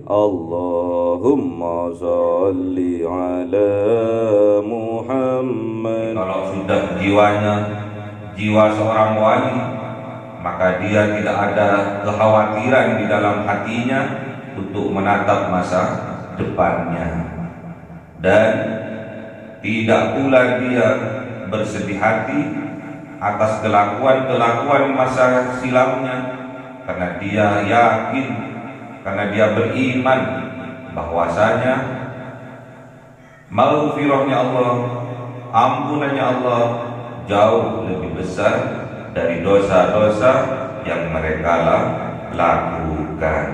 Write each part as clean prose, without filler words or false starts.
Allahumma sholli ala Muhammad. Kalau sudah jiwanya jiwa seorang wali, maka dia tidak ada kekhawatiran di dalam hatinya untuk menatap masa depannya, dan tidak pula dia bersedih hati atas kelakuan masa silamnya, karena dia yakin, karena dia beriman bahwasanya maghfirahnya Allah, ampunannya Allah jauh lebih besar dari dosa-dosa yang mereka lakukan.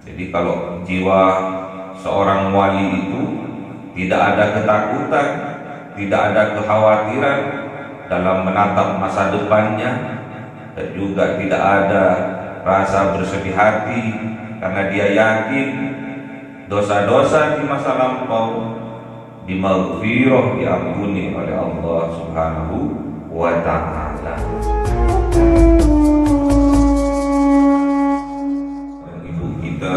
Jadi kalau jiwa seorang wali itu tidak ada ketakutan, tidak ada kekhawatiran dalam menatap masa depannya, dan juga tidak ada rasa bersedih hati karena dia yakin dosa-dosa di masa lampau dimaghfirah, diampuni oleh Allah Subhanahu wa ta'ala. Ibu kita,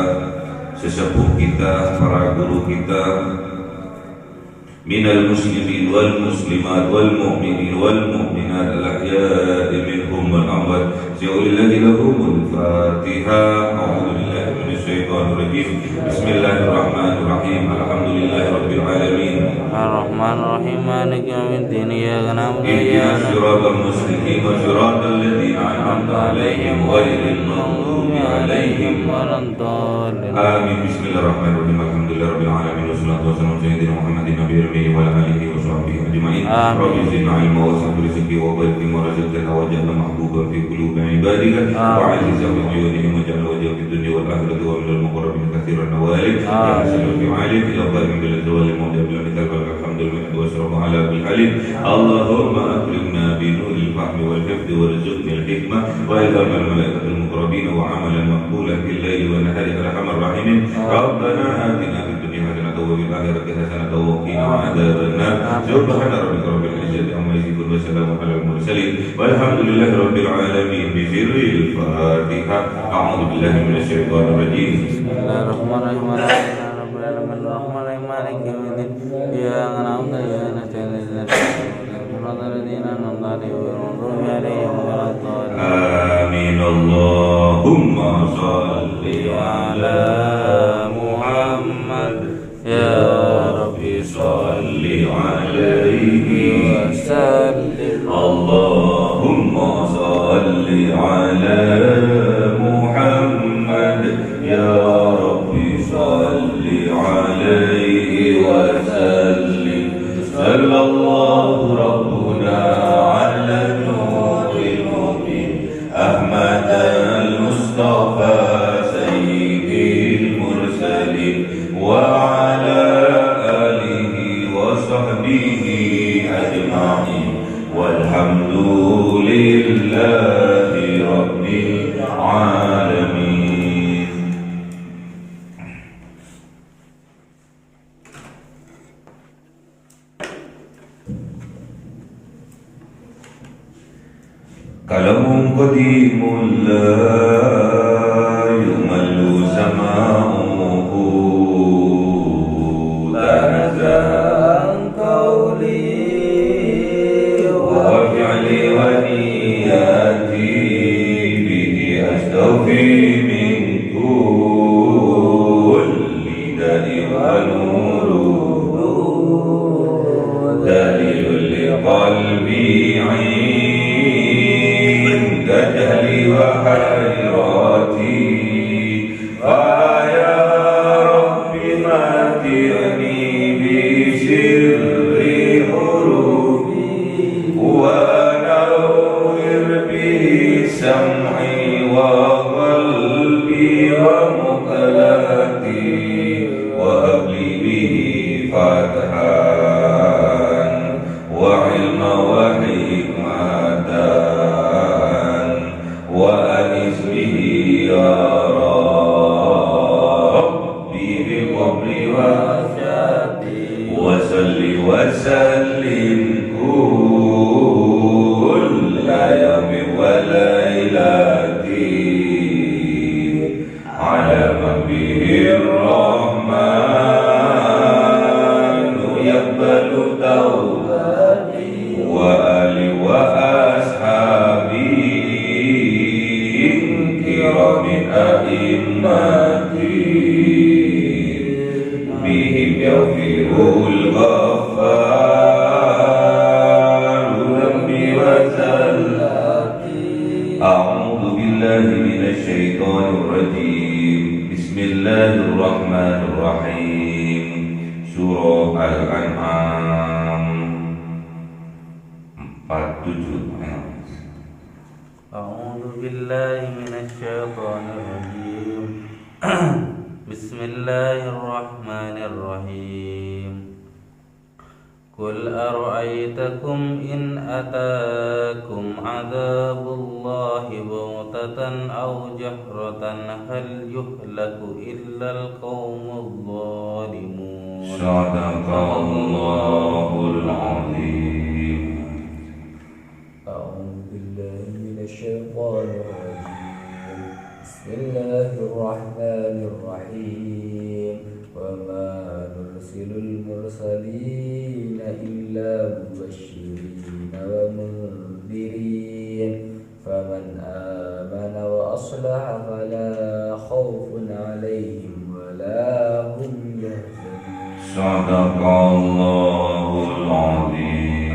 sesepuh kita, para guru kita, minal muslimin wal muslimat wal mu'minin wal mu'minat al-ahya'i minhum wal amwat, si'ulillahi lahumul fatihah. A'udhu billahi minasyaitanir rajim. Bismillahirrahmanirrahim. Alhamdulillahi rabbil alamin, Ar-Rahman-Ar-Rahim, Maliki yaumiddin, iyyaka na'budu wa iyyaka ihdinas nasta'in, siratal mustaqim, siratal ladzina an'amta 'alaihim ghairil maghdubi 'alaihim waladdallin. Amin. Bismillahirrahmanirrahim. Alhamdulillahi rabbil alamin, wassalatu wassalamu ala sayyidina Muhammadin nabiyil ummi wa ala alihi wa sahbihi ajma'in. Rabbi zidna ilma wa sabbir rizqi wa barik lima razaqtana wa ja'alna mahbuban fi qulubi ibadika wa 'azizan bi 'uyunihim wa ja'alna wajhan fid dunya wal akhirati wa minal muqarrabin katsiran nawalib ya hasanul fi 'alim ila qadim bil zawali mawdi bil nikal alhamdulillah wa sallallahu ala bil halim. Allahumma akrimna bi nuril fahmi wal hifdhi warzuqna al hikmah wa ilham al malaikatil muqarrabin wa 'amalan maqbulan fil laili wa nahari arhamar rahimin. Rabbana atina fid dunya hasanatan wa fil akhirati hasanatan wa qina 'adzaban nar. Subhana rabbika rabbil izzati amma yasifun wa salamun alal mursalin walhamdulillahi rabbil alamin. Bi sirril Fatihah. A'udzu billahi minasyaitonir rajim. Bismillahirrahmanirrahim, Alhamdulillahi rabbil alamin, Ar-Rahmanir-Rahim, Maliki yaumiddin, iyyaka na'budu wa iyyaka nasta'in, ihdinas siratal ladzina an'amta 'alaihim ghairil maghdubi 'alaihim waladdallin. Amin. Allahumma sholli ala Muhammad, ya Rabbi sholli alaihi wa sallim. Allahumma sholli ala Muhammad, ya Rabbi sholli alaihi wa sallim. Sallallahu rabbuna ala nuril mubin Ahmad al-Mustafa sayyidil mursalin wa ala alihi wa sahbihi ajma'in walhamdulillahi rabbil alamin. Kalamun qadimun la yumallu sama'uhu tanazan qawli wa fi'li wa niyati bihi astaghfi min kulli da'in wa nuru dalilul liqalbi جهلي وحيراتي فيا رب ماتعني بسر حروفي ونور به سمعي وقلبي ومقلتي وهب لي به فتحا وعلما وحكمة وأنس به يا ربي بالقبر والشافي وصل وسلم كل يوم وليلة على man bihi rahmanu yaqbalu taubati wa ali wa ashabi kiramin a'immati bihim yaghfirul ghaffaru dhanbi wa zallati. A'udzu billahi minasy syaithanir rajim. Bismillahirrahmanirrahim. Surah Al-An'am 47. A'udzu billahi minasy syaithanir rajim. Bismillahirrahmanirrahim. Qul ara'aytakum in ataakum 'adzabullahi baghtatan aw jahratan hal yuhlaku illal qaumudz zalimun. Sadaqallahul azim. أعوذ بالله من الشيطان الرجيم. بسم الله الرحمن الرحيم. وما نرسل المرسلين إلا مبشرين ومنذرين فمن آمن وأصلح فلا خوف عليهم ولا هم يحزنون. Sadaqallahul azim.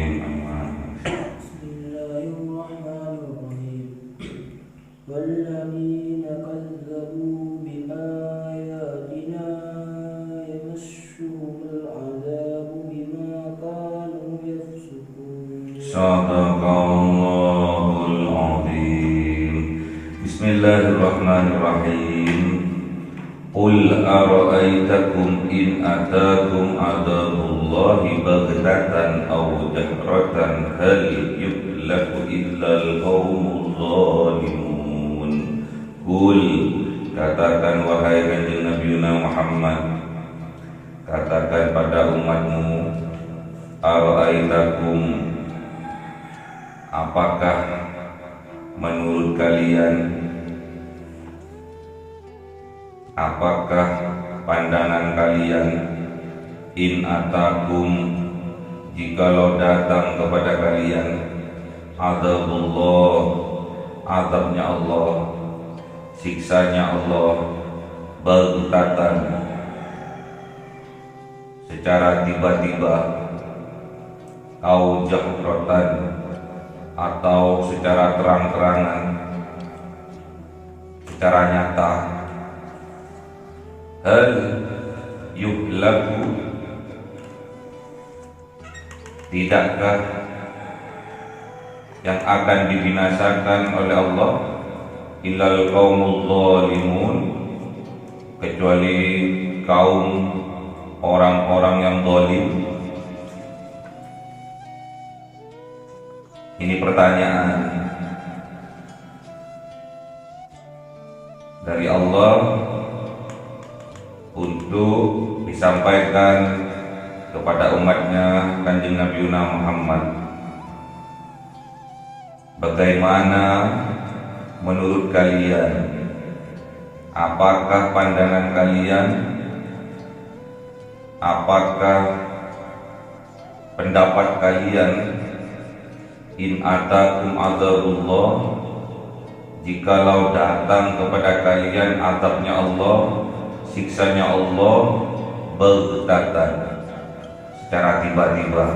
والذين كذبوا بآياتنا يمسهم العذاب بما كانوا يفسقون. Sadaqallahul azim. Bismillahirrahmanirrahim. Qul ara'aytakum in atakum 'adzabullahi baghtatan aw jahratan hal yuhlaku illal qaumudz zalimun. Qul, katakan wahai kanjeng Nabi Muhammad, katakan pada umatmu, ara'aytakum, apakah menurut kalian, apakah pandangan kalian, in atakum, jikalau datang kepada kalian, adzabullah, azabnya Allah, siksanya Allah, baghtatan, secara tiba-tiba, au jahratan, atau secara terang-terangan, secara nyata, hal yuhlaku, tidakkah yang akan dibinasakan oleh Allah illal qaumudz zalimun, kecuali kaum orang-orang yang zalim? Ini pertanyaan dari Allah untuk disampaikan kepada umatnya kanjeng Nabi Muhammad. Bagaimana menurut kalian, apakah pandangan kalian, apakah pendapat kalian, in atakum adzabullah, jikalau datang kepada kalian azabnya Allah, siksanya Allah, baghtatan, secara tiba-tiba,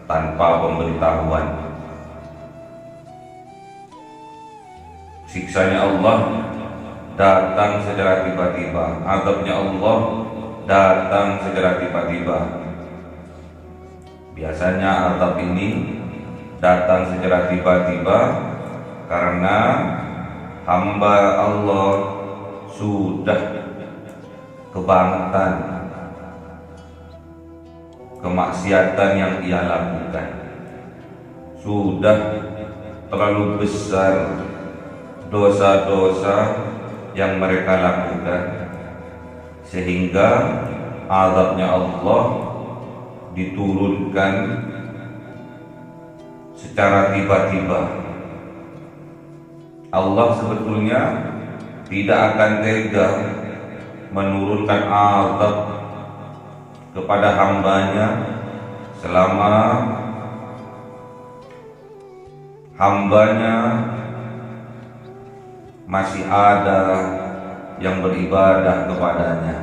tanpa pemberitahuan. Siksanya Allah datang secara tiba-tiba, azabnya Allah datang secara tiba-tiba. Biasanya azab ini datang secara tiba-tiba karena hamba Allah sudah kebangetan kemaksiatan yang ia lakukan, sudah terlalu besar dosa-dosa yang mereka lakukan, sehingga azabnya Allah diturunkan secara tiba-tiba. Allah sebetulnya tidak akan tega menurunkan azab kepada hambanya selama hambanya masih ada yang beribadah kepadanya,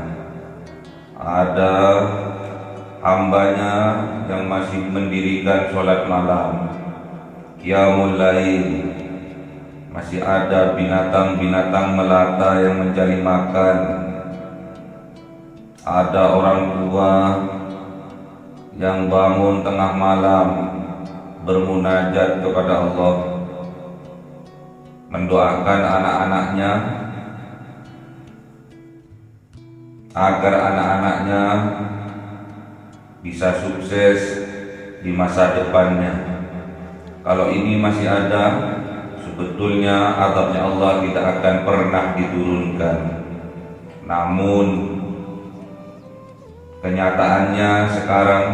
ada hambanya yang masih mendirikan sholat malam, qiyamul lail, masih ada binatang-binatang melata yang mencari makan, ada orang tua yang bangun tengah malam bermunajat kepada Allah, mendoakan anak-anaknya agar anak-anaknya bisa sukses di masa depannya. Kalau ini masih ada, sebetulnya azabnya Allah tidak akan pernah diturunkan. Namun kenyataannya sekarang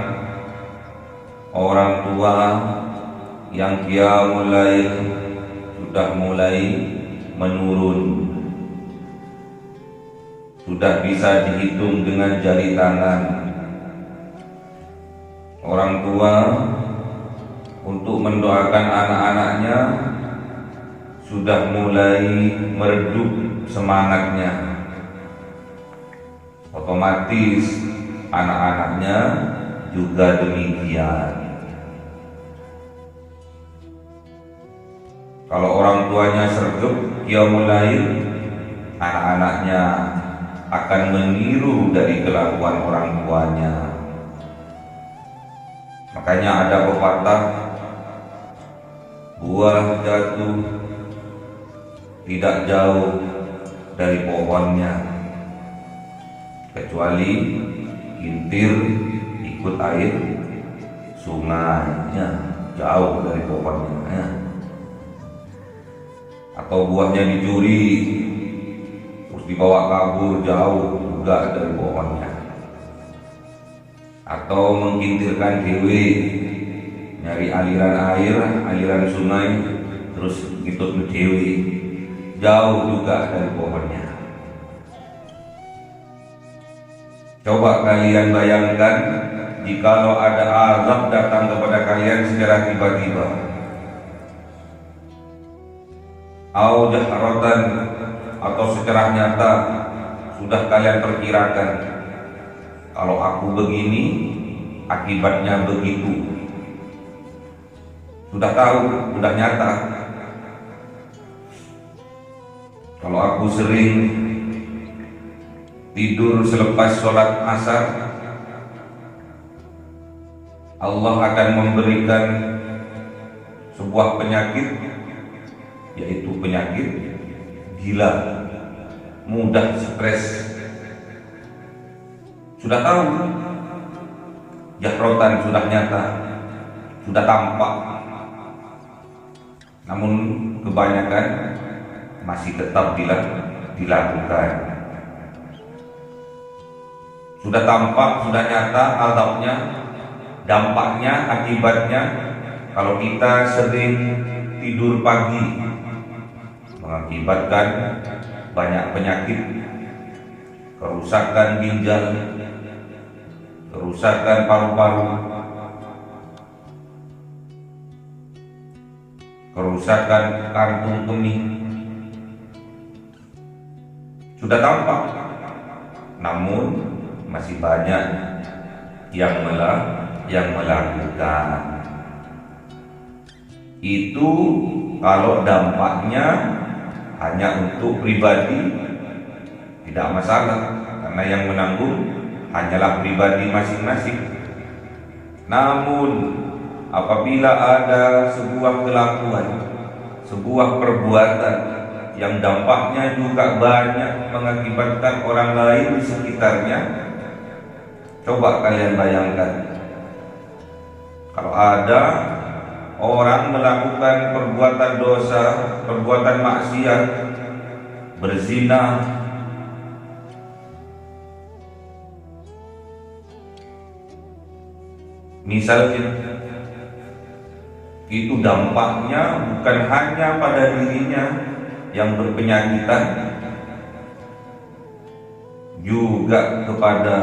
orang tua yang qiyamul lail sudah mulai menurun, sudah bisa dihitung dengan jari tangan. Orang tua untuk mendoakan anak-anaknya sudah mulai meredup semangatnya. Otomatis anak-anaknya juga demikian. Kalau orang tuanya sregep qiyamul lail, anak-anaknya akan meniru dari kelakuan orang tuanya. Makanya ada pepatah, buah jatuh tidak jauh dari pohonnya, kecuali kintir ikut air sungainya, jauh dari pohonnya. Atau buahnya dicuri terus dibawa kabur, jauh juga dari pohonnya. Atau mengkintirkan dewe, nyari aliran air, aliran sungai, terus ngikut dewe, jauh juga dari pohonnya. Coba kalian bayangkan jikalau ada azab datang kepada kalian secara tiba-tiba, au jahratan, atau secara nyata sudah kalian perkirakan, kalau aku begini akibatnya begitu, sudah tahu, sudah nyata. Kalau aku sering tidur selepas sholat asar, Allah akan memberikan sebuah penyakit, yaitu penyakit gila, mudah stres. Sudah tahu, jahrotan, sudah nyata, sudah tampak. Namun kebanyakan masih tetap dilakukan. Sudah tampak, sudah nyata azabnya, dampaknya, akibatnya. Kalau kita sering tidur pagi, mengakibatkan banyak penyakit, kerusakan ginjal, kerusakan paru-paru, kerusakan kantung kemih. Sudah tampak, namun masih banyak yang melakukan. Itu kalau dampaknya hanya untuk pribadi tidak masalah, karena yang menanggung hanyalah pribadi masing-masing. Namun apabila ada sebuah kelakuan, sebuah perbuatan yang dampaknya juga banyak mengakibatkan orang lain di sekitarnya, coba kalian bayangkan, kalau ada orang melakukan perbuatan dosa, perbuatan maksiat, berzina, misalnya, itu dampaknya bukan hanya pada dirinya yang berpenyakitan, juga kepada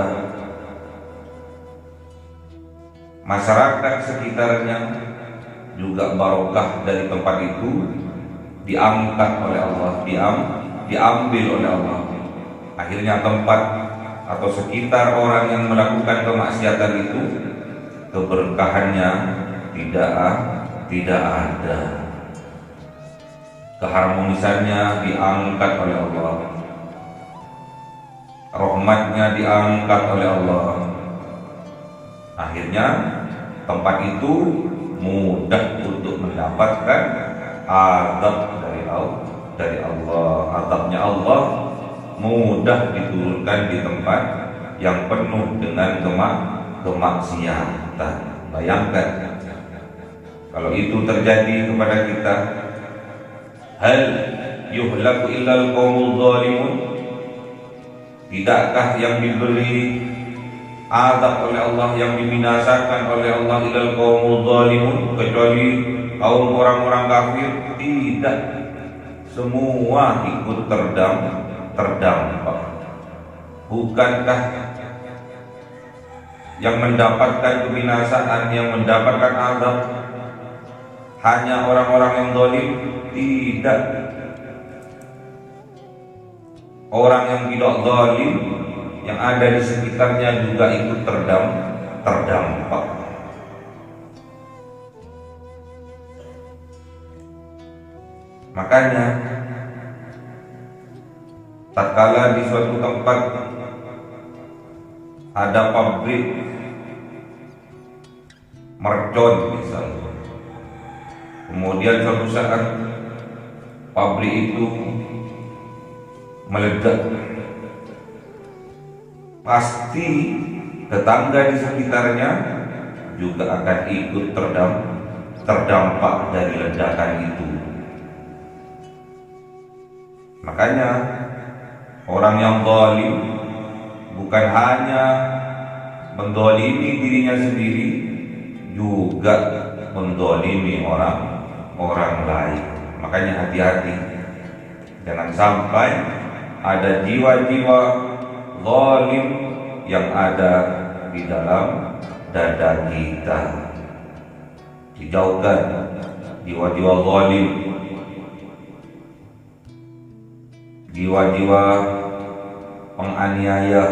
masyarakat sekitarnya, juga barokah dari tempat itu diangkat oleh Allah, diambil oleh Allah. Akhirnya tempat atau sekitar orang yang melakukan kemaksiatan itu keberkahannya tidak ada. Keharmonisannya diangkat oleh Allah, rahmatnya diangkat oleh Allah. Akhirnya tempat itu mudah untuk mendapatkan azab dari Allah. Azabnya Allah mudah diturunkan di tempat yang penuh dengan kemaksiatan. Bayangkan kalau itu terjadi kepada kita, hal yuhlaku illal qaumul zalimun, tidakkah yang diberi azab oleh Allah, yang dibinasakan oleh Allah illal qaumul zalimun, kecuali kaum orang-orang kafir? Tidak, semua ikut terdampak. Bukankah yang mendapatkan kebinasaan, yang mendapatkan azab hanya orang-orang yang zalim? Tidak, orang yang tidak zalim yang ada di sekitarnya juga ikut terdampak. Makanya tatkala di suatu tempat ada pabrik mercon misalnya, kemudian suatu saat pabrik itu meledak, pasti tetangga di sekitarnya juga akan ikut terdampak dari ledakan itu. Makanya orang yang zalim bukan hanya menzalimi dirinya sendiri, juga menzalimi orang lain. Makanya hati-hati, jangan sampai ada jiwa-jiwa zalim yang ada di dalam dada kita. Dijauhkan jiwa-jiwa zalim, jiwa-jiwa penganiaya,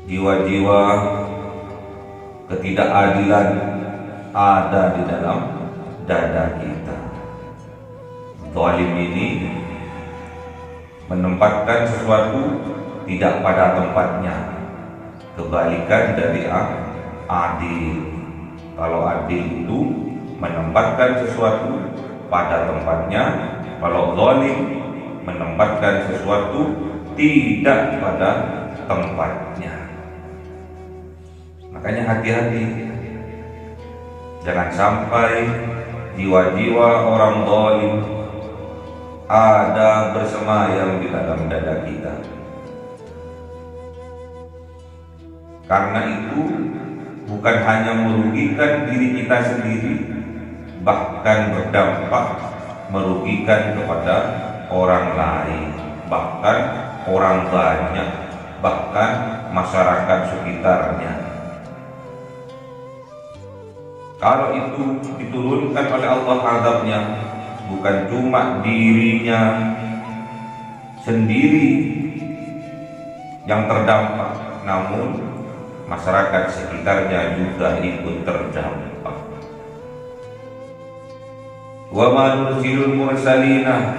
jiwa-jiwa ketidakadilan ada di dalam dada kita. Zalim ini menempatkan sesuatu tidak pada tempatnya, kebalikan dari adil. Kalau adil itu menempatkan sesuatu pada tempatnya, kalau zalim menempatkan sesuatu tidak pada tempatnya. Makanya hati-hati, jangan sampai jiwa-jiwa orang zalim ada bersemayam di dalam dada kita. Karena itu bukan hanya merugikan diri kita sendiri, bahkan berdampak merugikan kepada orang lain, bahkan orang banyak, bahkan masyarakat sekitarnya. Kalau itu diturunkan oleh Allah azabnya, bukan cuma dirinya sendiri yang terdampak, namun masyarakat sekitarnya juga ikut terdampak. Wa ma nursilul mursalina,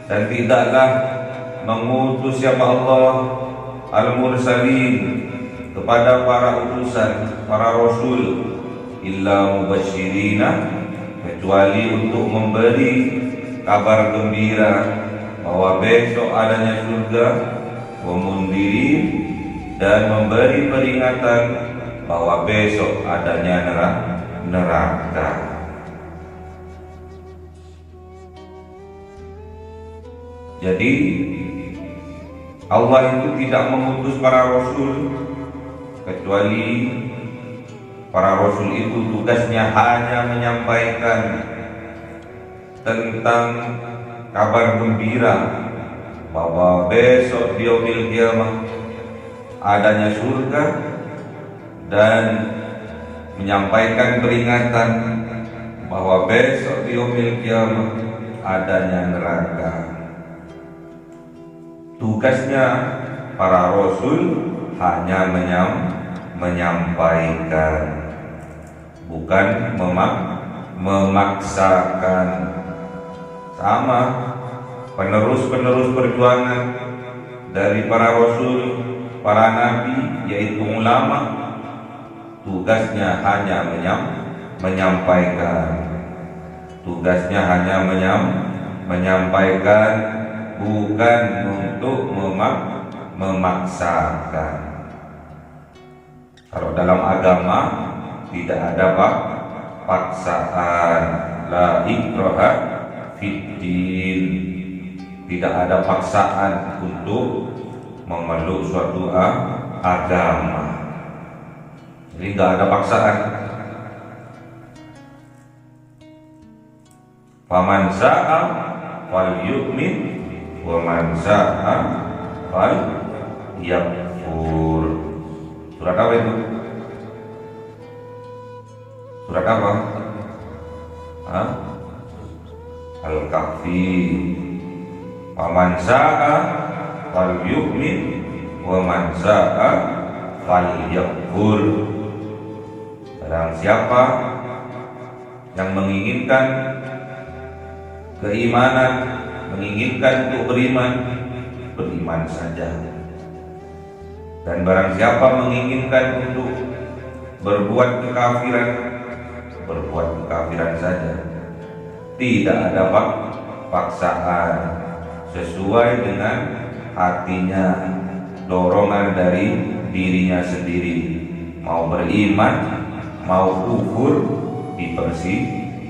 dan tidaklah mengutus siapa Allah al-mursalin kepada para utusan, para rasul, illa mubasyirina, kecuali untuk memberi kabar gembira bahwa besok adanya surga, wa mundirin, dan memberi peringatan bahwa besok adanya neraka. Jadi Allah itu tidak mengutus para rasul, kecuali para rasul itu tugasnya hanya menyampaikan tentang kabar gembira bahwa besok di yaumil qiyamah adanya surga dan menyampaikan peringatan bahwa besok di yaumil qiyamah adanya neraka. Tugasnya para rasul hanya menyampaikan, bukan memaksakan. Sama penerus-penerus perjuangan dari para rasul, para nabi, yaitu ulama, tugasnya hanya menyampaikan. Tugasnya hanya menyampaikan, bukan untuk memaksakan. Kalau dalam agama tidak ada paksaan, la ikraha fiddin, tidak ada paksaan untuk memeluk suatu agama. Jadi nggak ada paksaan. Faman sya'a falyu'min wa man sya'a falyakfur. Surat apa itu? Surat apa? Al-Kahfi. Faman sya'a falyu'min wa man sya'a falyakfur. Barang siapa yang menginginkan keimanan, menginginkan untuk beriman saja. Dan barang siapa menginginkan untuk berbuat kekafiran saja. Tidak ada paksaan, sesuai dengan hatinya, dorongan dari dirinya sendiri. Mau beriman, mau kufur,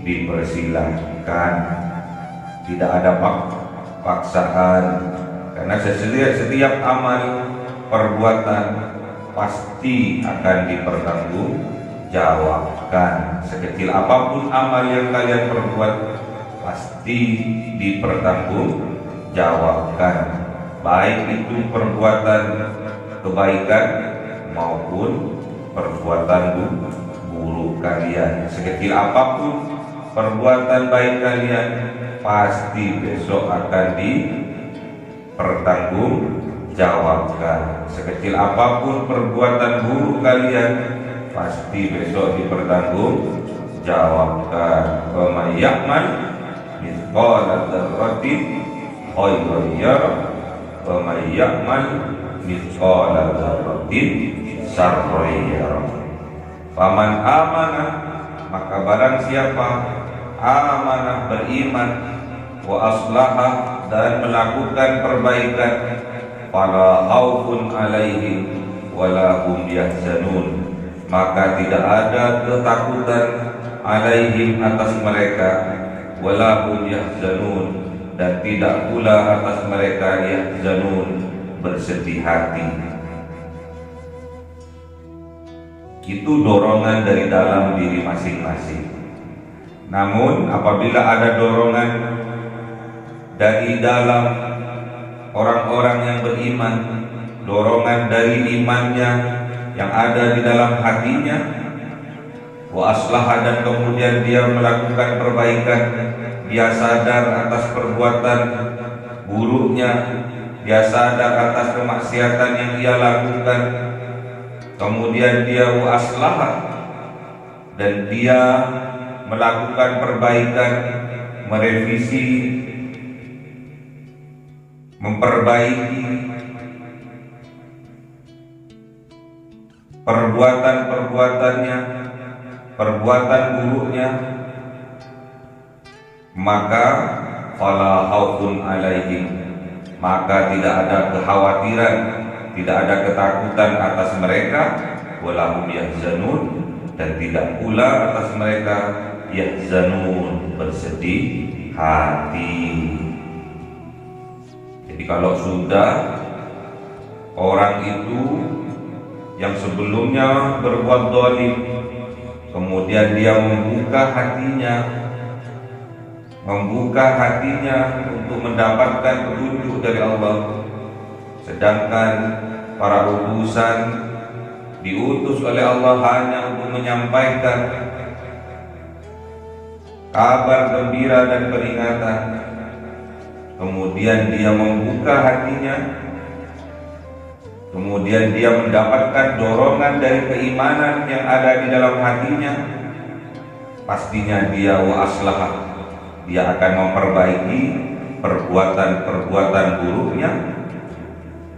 dipersilahkan. Tidak ada paksaan, karena setiap amal perbuatan pasti akan dipertanggungjawabkan. Sekecil apapun amal yang kalian perbuat pasti dipertanggungjawabkan, baik itu perbuatan kebaikan maupun perbuatan buruk kalian. Sekecil apapun perbuatan baik kalian pasti besok akan dipertanggungjawabkan. Sekecil apapun perbuatan buruk kalian pasti besok dipertanggungjawabkan. Wa may ya'mal mithqala dzarratin khairan yarah wa may ya'mal mithqala dzarratin syarran yarah. Faman amanah, maka barang siapa amanah, beriman, wa aslahah, dan melakukan perbaikan, fala khaufun alaihim wala hum yahzanun, maka tidak ada ketakutan alaihim, atas mereka, wala hum yahzanun, dan tidak pula atas mereka yahzanun, bersedih hati. Itu dorongan dari dalam diri masing-masing. Namun apabila ada dorongan dari dalam orang-orang yang beriman, dorongan dari imannya yang ada di dalam hatinya, wa aslaha, dan kemudian dia melakukan perbaikan, dia sadar atas perbuatan buruknya, dia sadar atas kemaksiatan yang dia lakukan, kemudian dia wa aslaha, dan dia melakukan perbaikan, merevisi, memperbaiki perbuatan-perbuatannya, perbuatan buruknya, maka fala khaufun alaihim, maka tidak ada kekhawatiran, tidak ada ketakutan atas mereka, wala hum yahzanun, dan tidak pula atas mereka yahzanun, bersedih hati. Jadi kalau sudah orang itu yang sebelumnya berbuat zalim, kemudian dia membuka hatinya membuka hatinya untuk mendapatkan petunjuk dari Allah, sedangkan para utusan diutus oleh Allah hanya untuk menyampaikan kabar gembira dan peringatan. Kemudian dia membuka hatinya, kemudian dia mendapatkan dorongan dari keimanan yang ada di dalam hatinya. Pastinya dia wa aslaha, dia akan memperbaiki perbuatan-perbuatan buruknya,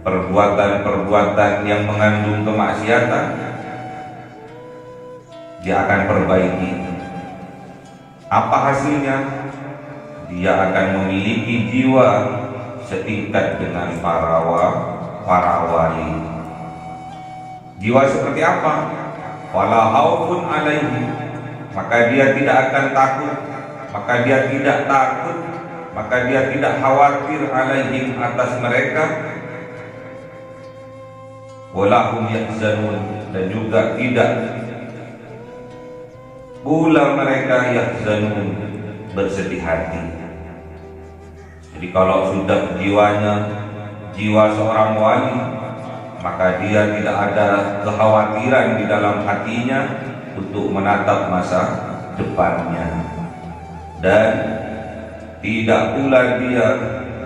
perbuatan-perbuatan yang mengandung kemaksiatan. Dia akan perbaiki. Apa hasilnya? Dia akan memiliki jiwa setingkat dengan para wali. Jiwa seperti apa? Wala khaufun alaihi, maka dia tidak akan takut, maka dia tidak takut, maka dia tidak khawatir alaihim atas mereka. Walahum yahzanun, dan juga tidak pula mereka yahzanun, bersedih hati. Jadi kalau sudah jiwanya jiwa seorang wali, maka dia tidak ada kekhawatiran di dalam hatinya untuk menatap masa depannya, dan tidak pula dia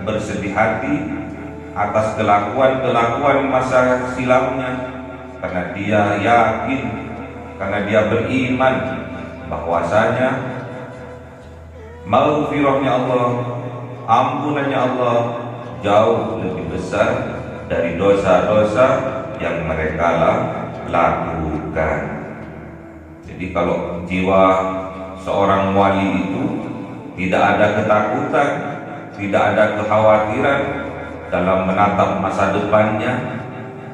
bersedih hati atas kelakuan-kelakuan masa silamnya, karena dia yakin, karena dia beriman bahwasanya maghfirahnya Allah, ampunannya Allah jauh lebih besar dari dosa-dosa yang mereka lakukan. Jadi kalau jiwa seorang wali itu tidak ada ketakutan, tidak ada kekhawatiran dalam menatap masa depannya,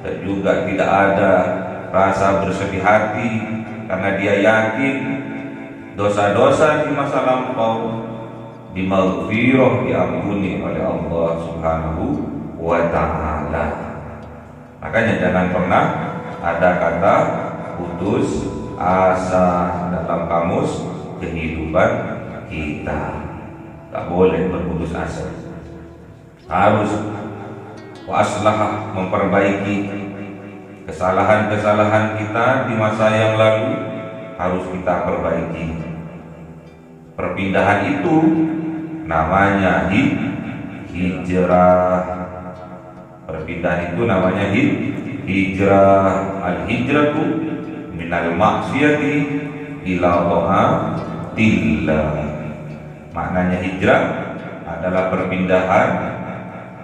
dan juga tidak ada rasa bersedih hati karena dia yakin dosa-dosa di masa lampau dimaghfirah, diampuni oleh Allah Subhanahu wa ta'ala. Makanya jangan pernah ada kata putus asa dalam kamus kehidupan kita. Tak boleh berputus asa. Harus waslah, memperbaiki kesalahan-kesalahan kita di masa yang lalu, harus kita perbaiki. Perpindahan itu namanya hijrah. Perpindahan itu namanya hijrah. Al-hijratu minal maksiyati ila ta'atillah. Maknanya hijrah adalah perpindahan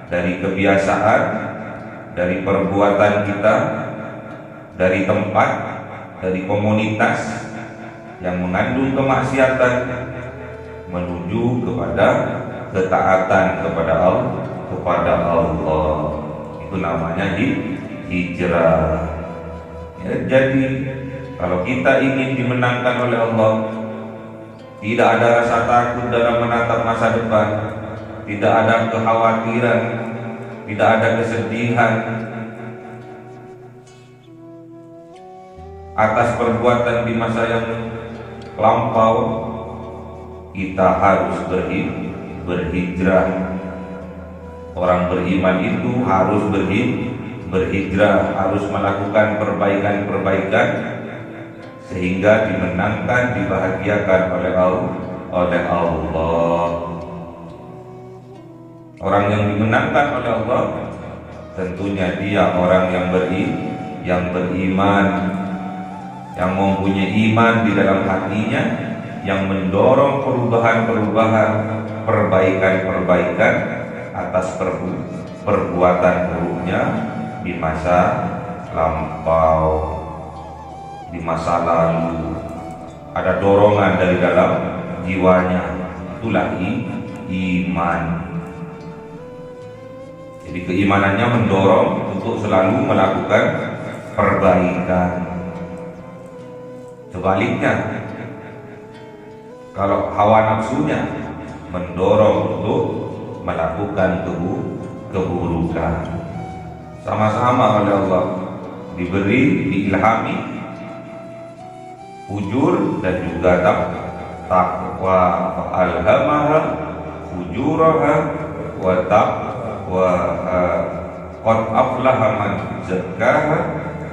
dari kebiasaan, dari perbuatan kita, dari tempat, dari komunitas yang mengandung kemaksiatan menuju kepada ketaatan kepada Allah. Itu namanya hijrah. Ya, jadi kalau kita ingin dimenangkan oleh Allah, tidak ada rasa takut dalam menatap masa depan, tidak ada kekhawatiran, tidak ada kesedihan atas perbuatan di masa yang lampau, kita harus berhijrah. Orang beriman itu harus berhijrah, harus melakukan perbaikan-perbaikan sehingga dimenangkan, dibahagiakan oleh Allah. Orang yang dimenangkan oleh Allah tentunya dia orang yang beriman, yang mempunyai iman di dalam hatinya, yang mendorong perubahan-perubahan, perbaikan-perbaikan atas perbuatan buruknya di masa lampau, di masa lalu. Ada dorongan dari dalam jiwanya, itulah iman. Jadi keimanannya mendorong untuk selalu melakukan perbaikan. Sebaliknya, kalau hawa nafsunya mendorong untuk melakukan keburukan, sama-sama oleh Allah diberi, diilhami ujur dan juga takwa. wa alhamaha fujuraha wa taqwaha. Qad aflaha man zakkaha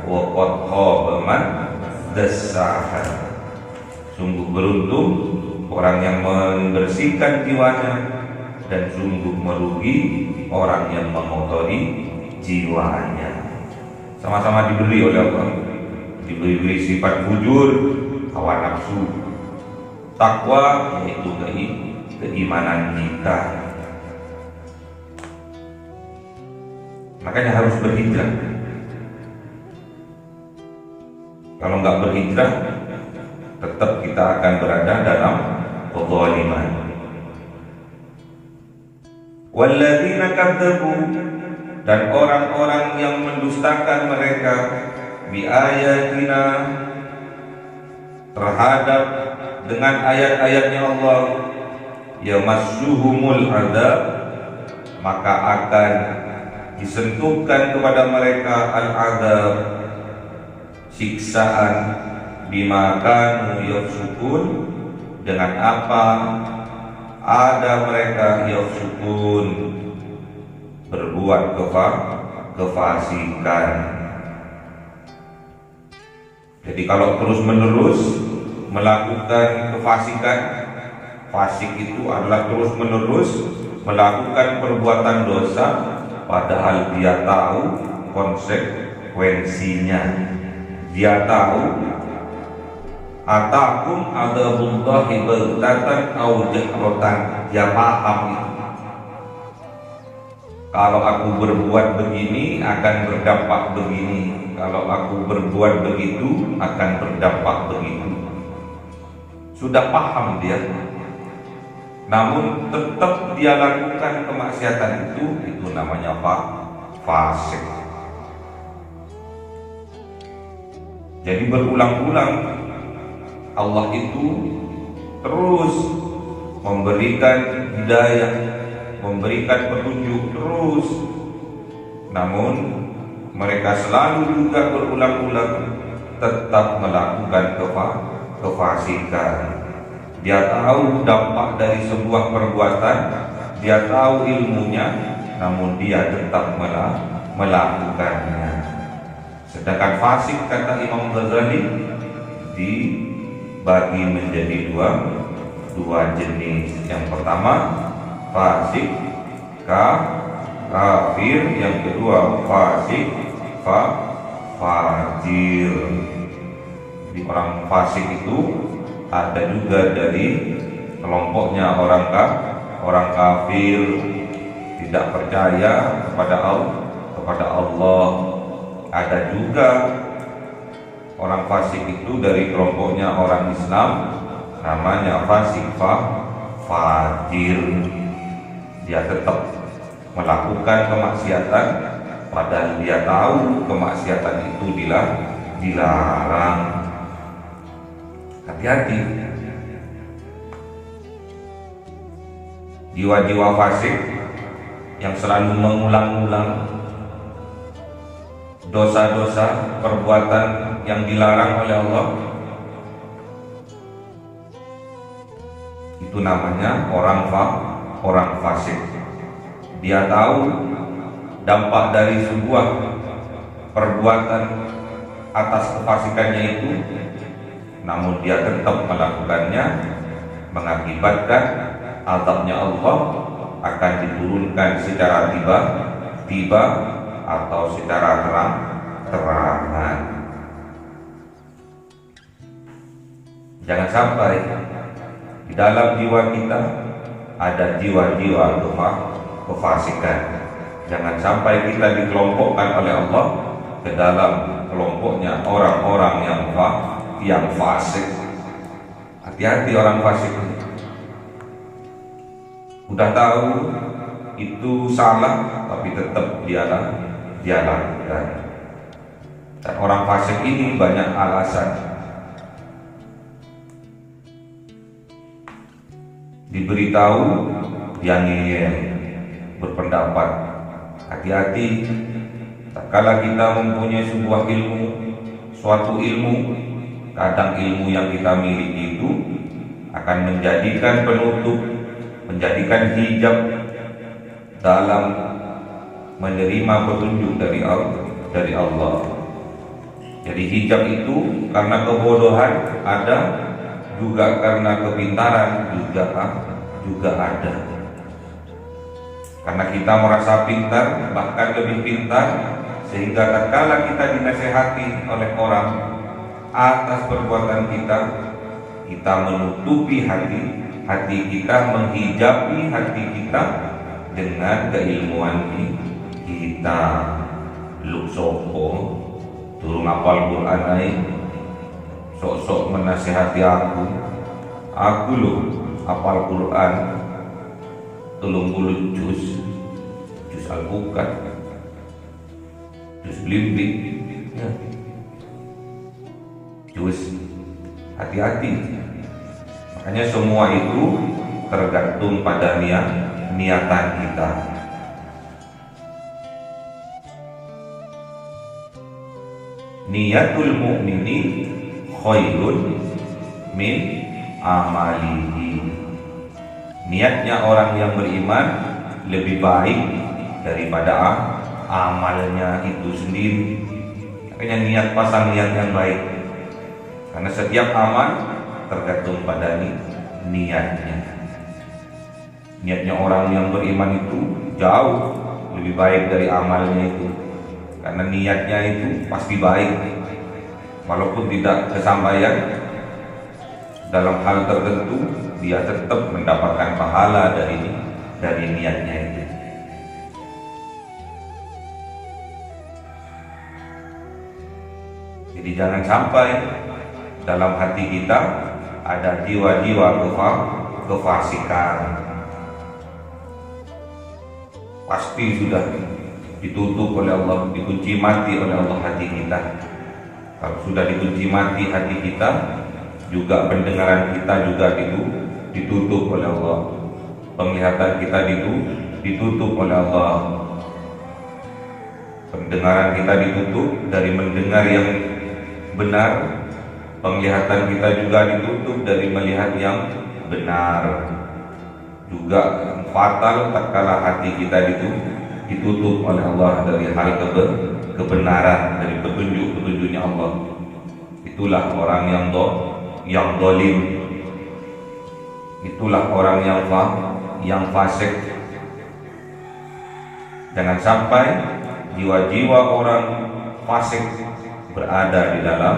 wa qad khaba man dassaha. Sungguh beruntung orang yang membersihkan jiwanya, dan sungguh merugi orang yang mengotori jiwanya. Sama-sama diberi oleh Allah, diberi sifat fujur, hawa nafsu, takwa yaitu keimanan kita. Makanya harus berhijrah. Kalau nggak berhijrah, tetap kita akan berada dalam kezaliman. Walladzina kadzabu, dan orang-orang yang mendustakan mereka bi ayatina, terhadap dengan ayat-ayatnya Allah, yamassuhumul adzab, maka akan disentuhkan kepada mereka al-adzab, siksaan, bima kanu yafsukun, dengan apa ada mereka yafsukun, berbuat kefasikan. Jadi kalau terus menerus melakukan kefasikan, fasik itu adalah terus menerus melakukan perbuatan dosa padahal dia tahu konsekuensinya. Dia tahu atakum adzabullahi baghtatan aw jahratan, dia paham itu. Kalau aku berbuat begini akan berdampak begini, kalau aku berbuat begitu akan berdampak begitu. Sudah paham dia, namun tetap dia lakukan kemaksiatan itu namanya fasik. Jadi berulang-ulang Allah itu terus memberikan hidayah, memberikan petunjuk terus, namun mereka selalu juga berulang-ulang tetap melakukan kefasikan. Dia tahu dampak dari sebuah perbuatan, dia tahu ilmunya, namun dia tetap melakukannya. Sedangkan fasik, kata Imam Ghazali, dibagi menjadi dua jenis. Yang pertama fasik kafir, yang kedua fasik fajir. Jadi orang fasik itu ada juga dari kelompoknya orang kafir, tidak percaya kepada Allah. Ada juga orang fasik itu dari kelompoknya orang Islam, namanya fasik fajir. Dia tetap melakukan kemaksiatan padahal dia tahu kemaksiatan itu dilarang. Hati-hati. Jiwa-jiwa fasik yang selalu mengulang-ulang dosa-dosa, perbuatan yang dilarang oleh Allah, itu namanya orang fasik. Dia tahu dampak dari sebuah perbuatan atas kefasikannya itu, namun dia tetap melakukannya, mengakibatkan azabnya Allah akan diturunkan secara tiba-tiba atau secara terang-terangan. Jangan sampai di dalam jiwa kita ada jiwa-jiwa kefasikan. Jangan sampai kita dikelompokkan oleh Allah ke dalam kelompoknya orang-orang yang fasik. Hati-hati orang fasik. Udah tahu itu salah, tapi tetap dia lakukan. Dan orang fasik ini banyak alasan. Diberitahu yang ngeyel, berpendapat. Hati-hati, tak kala kita mempunyai sebuah ilmu, suatu ilmu, kadang ilmu yang kita miliki itu akan menjadikan penutup, menjadikan hijab dalam menerima petunjuk dari Allah. Jadi hijab itu karena kebodohan ada, juga karena kepintaran juga ada. Karena kita merasa pintar, bahkan lebih pintar, sehingga tatkala kita dinasehati oleh orang atas perbuatan kita menutupi hati kita, menghijabi hati kita dengan keilmuan kita. Luk sopo turun apal Quran naik sok-sok menasehati aku loh apal Quran 30 juz Al-Bukat, juz blimbing ya. Juz, hati-hati. Makanya semua itu tergantung pada niatan kita. Niatul mu'mini khairun min amalihi. Niatnya orang yang beriman lebih baik daripada amalnya itu sendiri. Makanya niat, pasang niat yang baik, karena setiap amal tergantung pada niatnya. Niatnya orang yang beriman itu jauh lebih baik dari amalnya itu, karena niatnya itu pasti baik. Walaupun tidak kesampaian dalam hal tertentu, dia tetap mendapatkan pahala dari niatnya itu. Jadi jangan sampai dalam hati kita ada jiwa-jiwa kefasikan. Pasti sudah ditutup oleh Allah, dikunci mati oleh Allah hati kita. Kalau sudah dikunci mati hati kita, juga pendengaran kita juga ditutup oleh Allah. Penglihatan kita ditutup oleh Allah. Pendengaran kita ditutup dari mendengar yang benar. Penglihatan kita juga ditutup dari melihat yang benar. Juga fatal tatkala hati kita ditutup oleh Allah dari hal kebenaran, dari petunjuk-petunjuknya Allah. Itulah orang yang zalim. Itulah orang yang fasik. Jangan sampai jiwa-jiwa orang fasik berada di dalam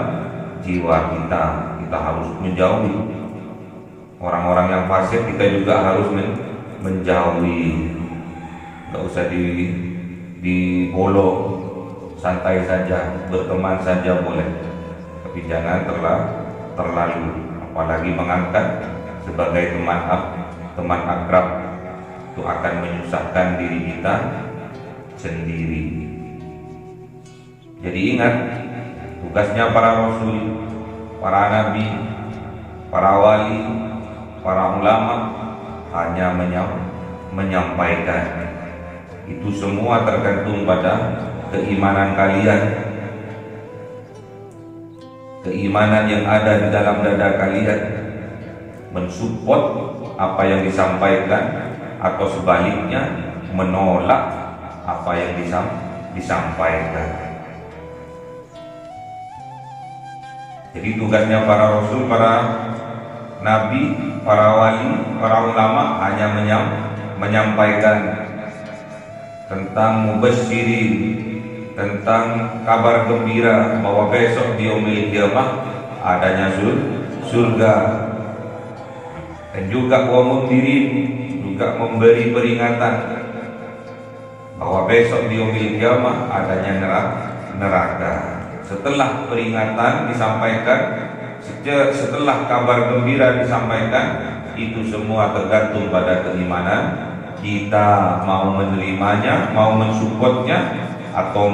jiwa kita. Kita harus menjauhi orang-orang yang fasik. Kita juga harus menjauhi. Gak usah dibolok, santai saja, berteman saja boleh, tapi jangan terlalu, apalagi mengangkat sebagai teman akrab. Itu akan menyusahkan diri kita sendiri. Jadi ingat, tugasnya para rasul, para nabi, para wali, para ulama hanya menyampaikan. Itu semua tergantung pada keimanan kalian, keimanan yang ada di dalam dada kalian, mensupport apa yang disampaikan atau sebaliknya menolak apa yang disampaikan. Jadi tugasnya para rasul, para nabi, para wali, para ulama hanya menyampaikan tentang mubasyirin, tentang kabar gembira bahwa besok di yaumil qiyamah adanya surga, dan juga wa mundirin, juga memberi peringatan bahwa besok di yaumil qiyamah adanya neraka. Setelah peringatan disampaikan, setelah kabar gembira disampaikan, itu semua tergantung pada keimanan kita, mau menerimanya, mau mensupportnya, atau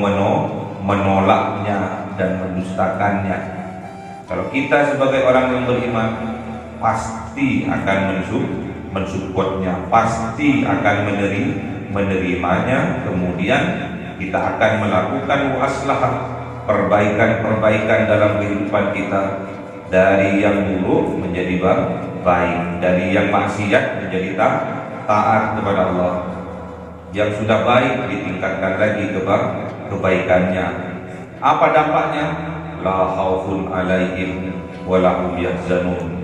menolaknya dan mendustakannya. Kalau kita sebagai orang yang beriman pasti akan mensupportnya, pasti akan menerimanya. Kemudian kita akan melakukan muaslahah, perbaikan dalam kehidupan kita, dari yang buruk menjadi baik. Dari yang maksiat menjadi taat kepada Allah. Yang sudah baik ditingkatkan lagi kebaikannya. Apa dampaknya? La khaufun alaihim wa lahum yahzanun.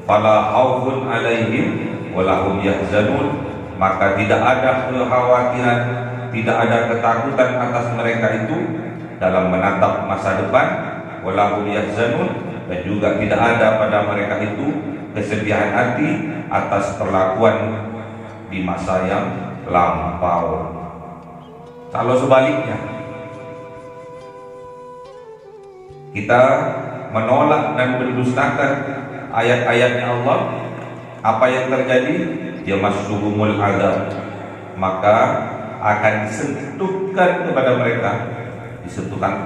Fala khaufun alaihim wa lahum yahzanun. Maka tidak ada kekhawatiran, tidak ada ketakutan atas mereka itu dalam menatap masa depan. Wa lahum yahzanun. Dan juga tidak ada pada mereka itu kesedihan hati atas perlakuan di masa yang lampau. Kalau sebaliknya, kita menolak dan mendustakan ayat-ayatnya Allah, apa yang terjadi? Yamassuhumul azab, maka akan disentuhkan kepada mereka, disentuhkan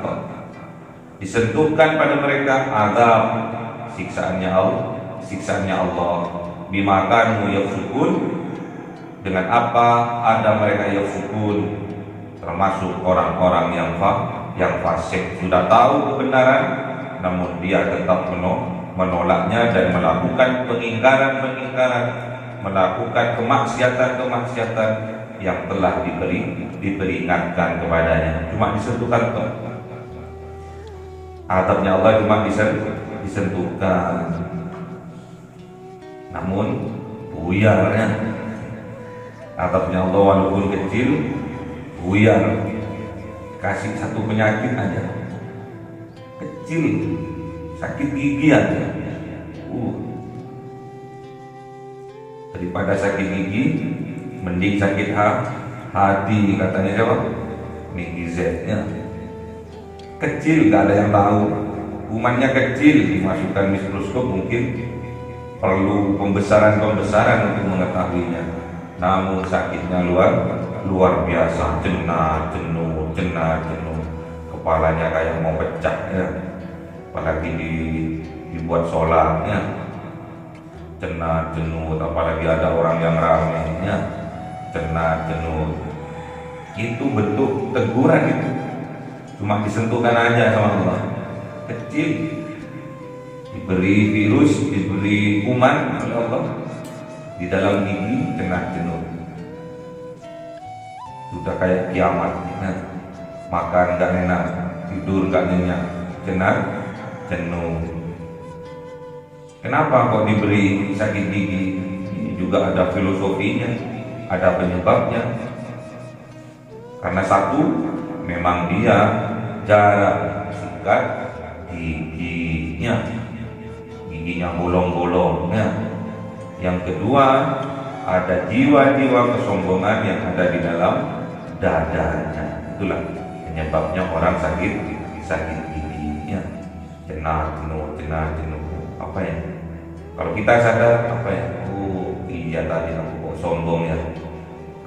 pada mereka azab, siksaannya Allah, bima kanu yafsukun, dengan apa ada mereka yafsukun, termasuk orang-orang yang fasik, sudah tahu kebenaran namun dia tetap menolaknya dan melakukan pengingkaran, melakukan kemaksiatan yang telah diperingatkan kepadanya. Cuma disentuhkan toh. Azabnya Allah cuma disentuhkan, namun buyarnya azabnya Allah walaupun kecil, buyar. Kasih satu penyakit aja kecil, sakit gigi aja, daripada sakit gigi mending sakit hati, katanya siapa? Migi Z ya. Kecil, gak ada yang tahu, kumannya kecil, dimasukkan mikroskop mungkin perlu pembesaran untuk mengetahuinya, namun sakitnya luar biasa, jenuh, kepalanya kayak mau pecah ya, apalagi dibuat sholat ya, jenuh, apalagi ada orang yang ramai ya, jenuh. Itu bentuk teguran itu, cuma disentuhkan aja sama Allah, kecil, diberi virus, diberi kuman oleh Allah di dalam gigi, jenuh, sudah kayak kiamat ya. Makan gak enak, tidur gak nyenyak, jenuh. Kenapa kok diberi sakit gigi? Ini juga ada filosofinya, ada penyebabnya. Karena satu, memang dia jarang sikat giginya bolong-bolong ya. Yang kedua, ada jiwa-jiwa kesombongan yang ada di dalam dadanya. Itulah penyebabnya orang sakit giginya, jenuh. Apa ya? Kalau kita sadar apa ya? Iya tadi aku kok sombong ya.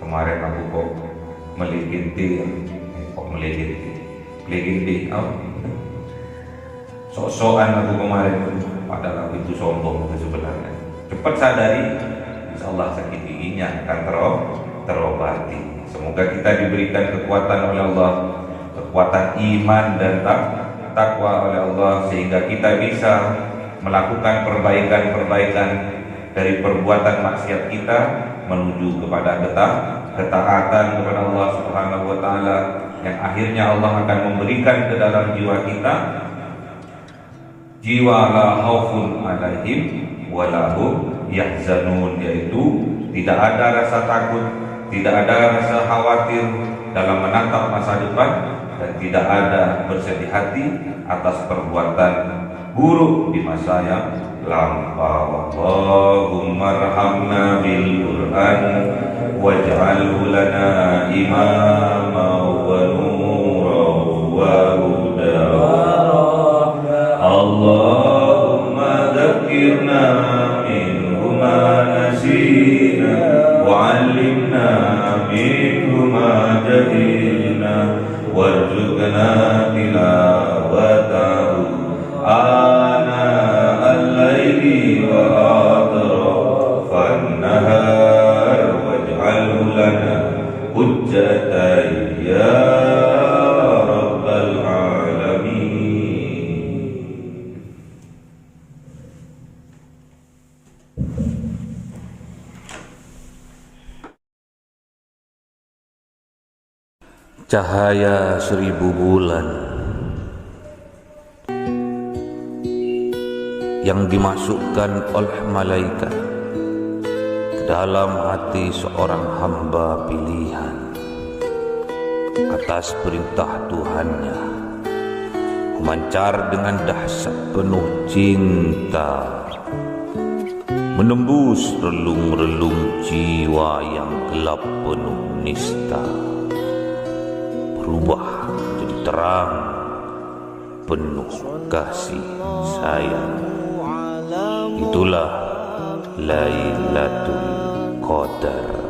Kemarin aku kok meleginti. Sok-sokan aku kemarin, padahal aku itu sombong itu sebenarnya. Cepat sadari, insya Allah sakit giginya akan terobati. Semoga kita diberikan kekuatan oleh Allah, kekuatan iman dan takwa oleh Allah, sehingga kita bisa melakukan perbaikan dari perbuatan maksiat kita menuju kepada ketaatan kepada Allah Subhanahu wa taala, yang akhirnya Allah akan memberikan ke dalam jiwa kita jiwa la khaufun alaihim wa lahum yahzanun, yaitu tidak ada rasa takut, tidak ada rasa khawatir dalam menatap masa depan, dan tidak ada bersedih hati atas perbuatan buruk di masa yang lampau. Allahumma arhamna bil Qur'an waj'alhu lana imama wa nuran wa huda. Allahumma dzakirna minhu ma nasina wa 'allimna minhu ma jahilna warzuqna tilawatahu ana al-laili wa atrafan nahar waj'alhu lana hujjatan ya rabbal alamin. cahaya 1000 bulan yang dimasukkan oleh malaikat ke dalam hati seorang hamba pilihan atas perintah Tuhannya, memancar dengan dahsyat penuh cinta, menembus relung-relung jiwa yang gelap penuh nista, berubah menjadi terang penuh kasih sayang. Itulah Lailatul Qadar.